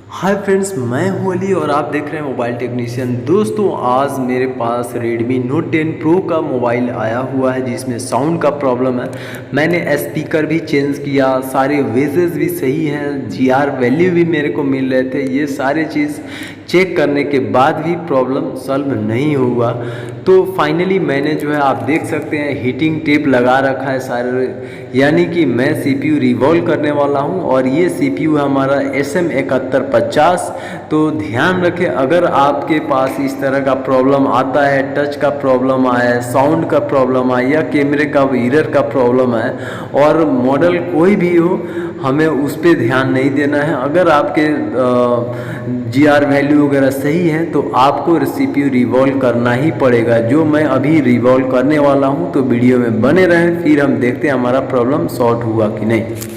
Hi friends, मैं हूं अली और आप देख रहे हैं मोबाइल टेक्नीशियन। दोस्तों, आज मेरे पास Redmi Note 10 Pro का मोबाइल आया हुआ है जिसमें साउंड का प्रॉब्लम है। मैंने स्पीकर भी चेंज किया, सारे वेजेस भी सही हैं, GR वैल्यू भी मेरे को मिल रहे थे। ये सारे चीज़ चेक करने के बाद भी प्रॉब्लम सॉल्व नहीं हुआ। तो फाइनली मैंने जो है, आप देख सकते हैं, हीटिंग टेप लगा रखा है सारे, यानी कि मैं CPU रिवॉल्व करने वाला हूं और ये CPU है हमारा SM7150। तो ध्यान रखें, अगर आपके पास इस तरह का प्रॉब्लम आता है, टच का प्रॉब्लम आया, साउंड का प्रॉब्लम आया या कैमरे का एरर का प्रॉब्लम है और मॉडल कोई भी हो, हमें उस पर ध्यान नहीं देना है। अगर आपके GR वैल्यू वगैरह सही है तो आपको CPU रिवॉल्व करना ही पड़ेगा, जो मैं अभी रिवॉल्व करने वाला हूं। तो वीडियो में बने रहें, फिर हम देखते हैं हमारा प्रॉब्लम सॉर्ट हुआ कि नहीं।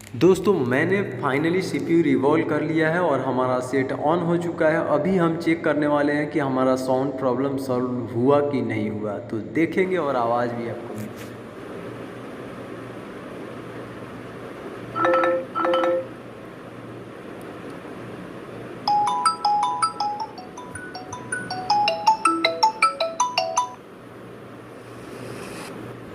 दोस्तों, मैंने फाइनली CPU रिवॉल्व कर लिया है और हमारा सेट ऑन हो चुका है। अभी हम चेक करने वाले हैं कि हमारा साउंड प्रॉब्लम सॉल्व हुआ कि नहीं हुआ। तो देखेंगे और आवाज़ भी आपको मिलेगी।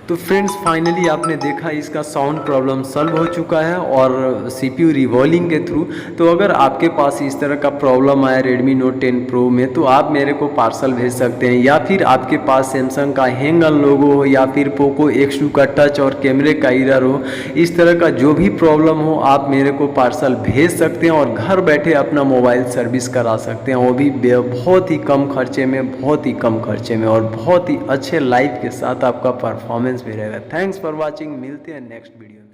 तो फ्रेंड्स, फाइनली आपने देखा इसका साउंड प्रॉब्लम सॉल्व हो चुका है और CPU रिवॉल्विंग के थ्रू। तो अगर आपके पास इस तरह का प्रॉब्लम आया Redmi Note 10 Pro में, तो आप मेरे को पार्सल भेज सकते हैं, या फिर आपके पास सैमसंग का हैंग ऑन लोगो हो या फिर पोको X2 का टच और कैमरे का एरर हो, इस तरह का जो भी प्रॉब्लम हो आप मेरे को पार्सल भेज सकते हैं और घर बैठे अपना मोबाइल सर्विस करा सकते हैं, वो भी बहुत ही कम खर्चे में, बहुत ही कम खर्चे में और बहुत ही अच्छे लाइफ के साथ आपका परफॉर्मेंस भी रहेगा। थैंक्स फॉर वॉचिंग, मिलते हैं नेक्स्ट वीडियो में।